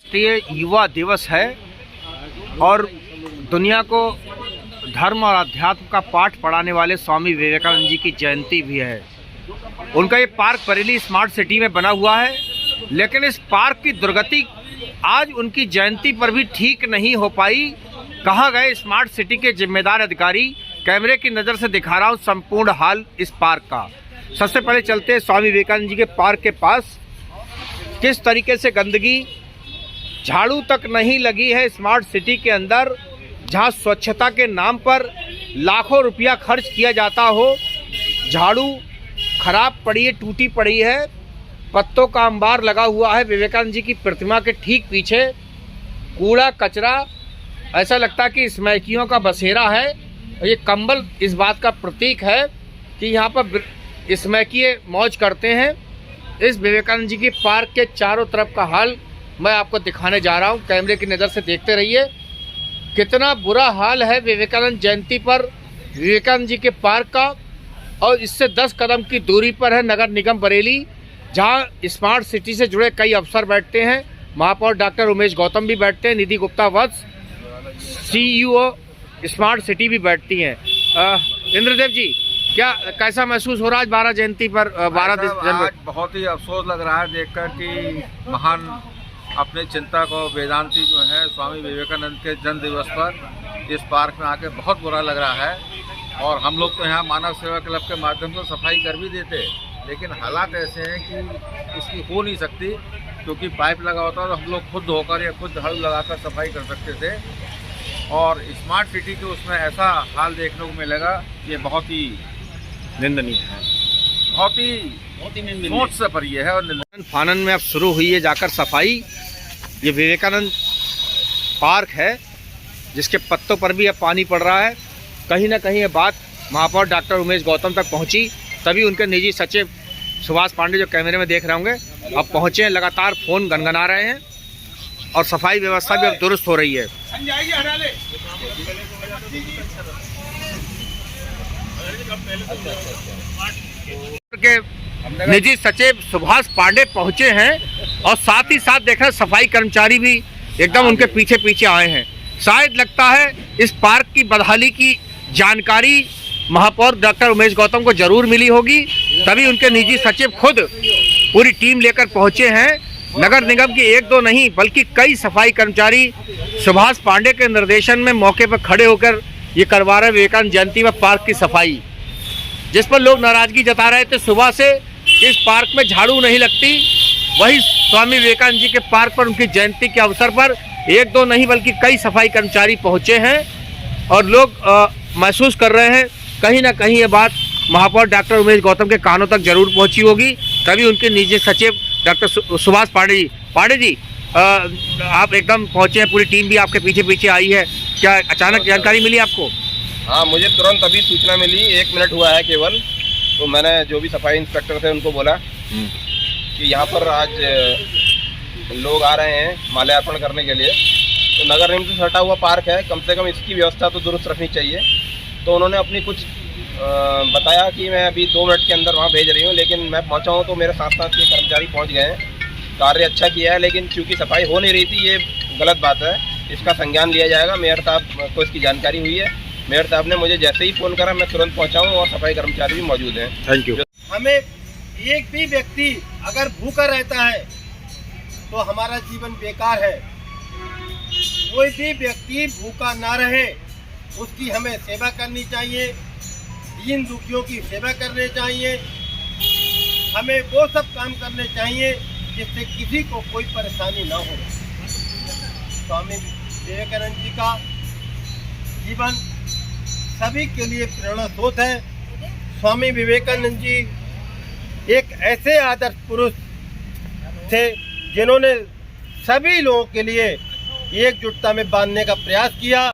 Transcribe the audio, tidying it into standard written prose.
राष्ट्रीय युवा दिवस है और दुनिया को धर्म और अध्यात्म का पाठ पढ़ाने वाले स्वामी विवेकानंद जी की जयंती भी है। उनका ये पार्क बरेली स्मार्ट सिटी में बना हुआ है, लेकिन इस पार्क की दुर्गति आज उनकी जयंती पर भी ठीक नहीं हो पाई। कहाँ गए स्मार्ट सिटी के जिम्मेदार अधिकारी? कैमरे की नज़र से दिखा रहा हूँ संपूर्ण हाल इस पार्क का। सबसे पहले चलते हैं स्वामी विवेकानंद जी के पार्क के पास। किस तरीके से गंदगी, झाड़ू तक नहीं लगी है स्मार्ट सिटी के अंदर, जहां स्वच्छता के नाम पर लाखों रुपया खर्च किया जाता हो। झाड़ू खराब पड़ी है, टूटी पड़ी है, पत्तों का अंबार लगा हुआ है विवेकानंद जी की प्रतिमा के ठीक पीछे। कूड़ा कचरा, ऐसा लगता है कि स्मैकियों का बसेरा है। ये कंबल इस बात का प्रतीक है कि यहाँ पर स्मैकिये मौज करते हैं। इस विवेकानंद जी की पार्क के चारों तरफ का हाल मैं आपको दिखाने जा रहा हूँ। कैमरे की नज़र से देखते रहिए कितना बुरा हाल है विवेकानंद जयंती पर विवेकानंद जी के पार्क का। और इससे 10 कदम की दूरी पर है नगर निगम बरेली, जहां स्मार्ट सिटी से जुड़े कई अफसर बैठते हैं। महापौर डॉक्टर उमेश गौतम भी बैठते हैं, निधि गुप्ता वत्स, CEO स्मार्ट सिटी भी बैठती हैं। इंद्रदेव जी, क्या कैसा महसूस हो रहा है आज 12 जयंती पर 12 जनवरी? बहुत ही अफसोस लग रहा है देखकर कि महान अपने चिंतक और वेदांती जो है स्वामी विवेकानंद के जन्म दिवस पर इस पार्क में आके बहुत बुरा लग रहा है। और हम लोग तो यहाँ मानव सेवा क्लब के माध्यम से सफाई कर भी देते, लेकिन हालात ऐसे हैं कि इसकी हो नहीं सकती, क्योंकि पाइप लगा होता है तो हम लोग खुद धोकर या खुद झाड़ू लगाकर सफाई कर सकते थे। और स्मार्ट सिटी के उसमें ऐसा हाल देखने को मिलेगा, ये बहुत ही निंदनीय है, बहुत ही सोच से परी है। और फानन में अब शुरू हुई है जाकर सफाई। ये विवेकानंद पार्क है जिसके पत्तों पर भी अब पानी पड़ रहा है। कहीं ना कहीं ये बात महापौर डॉक्टर उमेश गौतम तक पहुंची, तभी उनके निजी सचिव सुभाष पांडे जो कैमरे में देख रहे होंगे अब पहुंचे हैं। लगातार फ़ोन गनगना रहे हैं और सफाई व्यवस्था भी अब दुरुस्त हो रही है। के निजी सचिव सुभाष पांडे पहुंचे हैं और साथ ही साथ देख रहे सफाई कर्मचारी भी एकदम उनके पीछे पीछे आए हैं। शायद लगता है इस पार्क की बदहाली की जानकारी महापौर डॉक्टर उमेश गौतम को जरूर मिली होगी, तभी उनके निजी सचिव खुद पूरी टीम लेकर पहुंचे हैं। नगर निगम की 1-2 नहीं बल्कि कई सफाई कर्मचारी सुभाष पांडे के निर्देशन में मौके पर खड़े होकर ये करवा रहे विवेकानंद जयंती में पार्क की सफाई, जिस पर लोग नाराजगी जता रहे थे सुबह से। इस पार्क में झाड़ू नहीं लगती, वही स्वामी विवेकानंद जी के पार्क पर उनकी जयंती के अवसर पर 1-2 नहीं बल्कि कई सफाई कर्मचारी पहुंचे हैं और लोग महसूस कर रहे हैं कहीं ना कहीं ये बात महापौर डॉक्टर उमेश गौतम के कानों तक जरूर पहुंची होगी, तभी उनके निजी सचिव डॉक्टर सुभाष पांडे जी आप एकदम पहुंचे हैं, पूरी टीम भी आपके पीछे पीछे आई है। क्या अचानक जानकारी मिली आपको? हाँ, मुझे तुरंत अभी सूचना मिली, 1 मिनट हुआ है केवल। तो मैंने जो भी सफाई इंस्पेक्टर थे उनको बोला कि यहाँ पर आज लोग आ रहे हैं माल्यार्पण करने के लिए, तो नगर निगम से सटा हुआ पार्क है, कम से कम इसकी व्यवस्था तो दुरुस्त रखनी चाहिए। तो उन्होंने अपनी कुछ बताया कि मैं अभी 2 मिनट के अंदर वहाँ भेज रही हूँ, लेकिन मैं पहुँचा हूँ तो मेरे साथ साथ के कर्मचारी पहुँच गए हैं। कार्य अच्छा किया है, लेकिन क्योंकि सफाई हो नहीं रही थी, ये गलत बात है, इसका संज्ञान लिया जाएगा। मेयर साहब को इसकी जानकारी हुई है, मेयर साहब ने मुझे जैसे ही फ़ोन करा मैं तुरंत पहुँचा हूँ और सफाई कर्मचारी भी मौजूद हैं। Thank you. हमें एक भी व्यक्ति अगर भूखा रहता है तो हमारा जीवन बेकार है। कोई भी व्यक्ति भूखा ना रहे, उसकी हमें सेवा करनी चाहिए, दीन दुखियों की सेवा करनी चाहिए। हमें वो सब काम करने चाहिए जिससे किसी को कोई परेशानी ना हो। स्वामी विवेकानंद जी का जीवन सभी के लिए प्रेरणा स्रोत है। स्वामी विवेकानंद जी एक ऐसे आदर्श पुरुष थे जिन्होंने सभी लोगों के लिए एकजुटता में बांधने का प्रयास किया।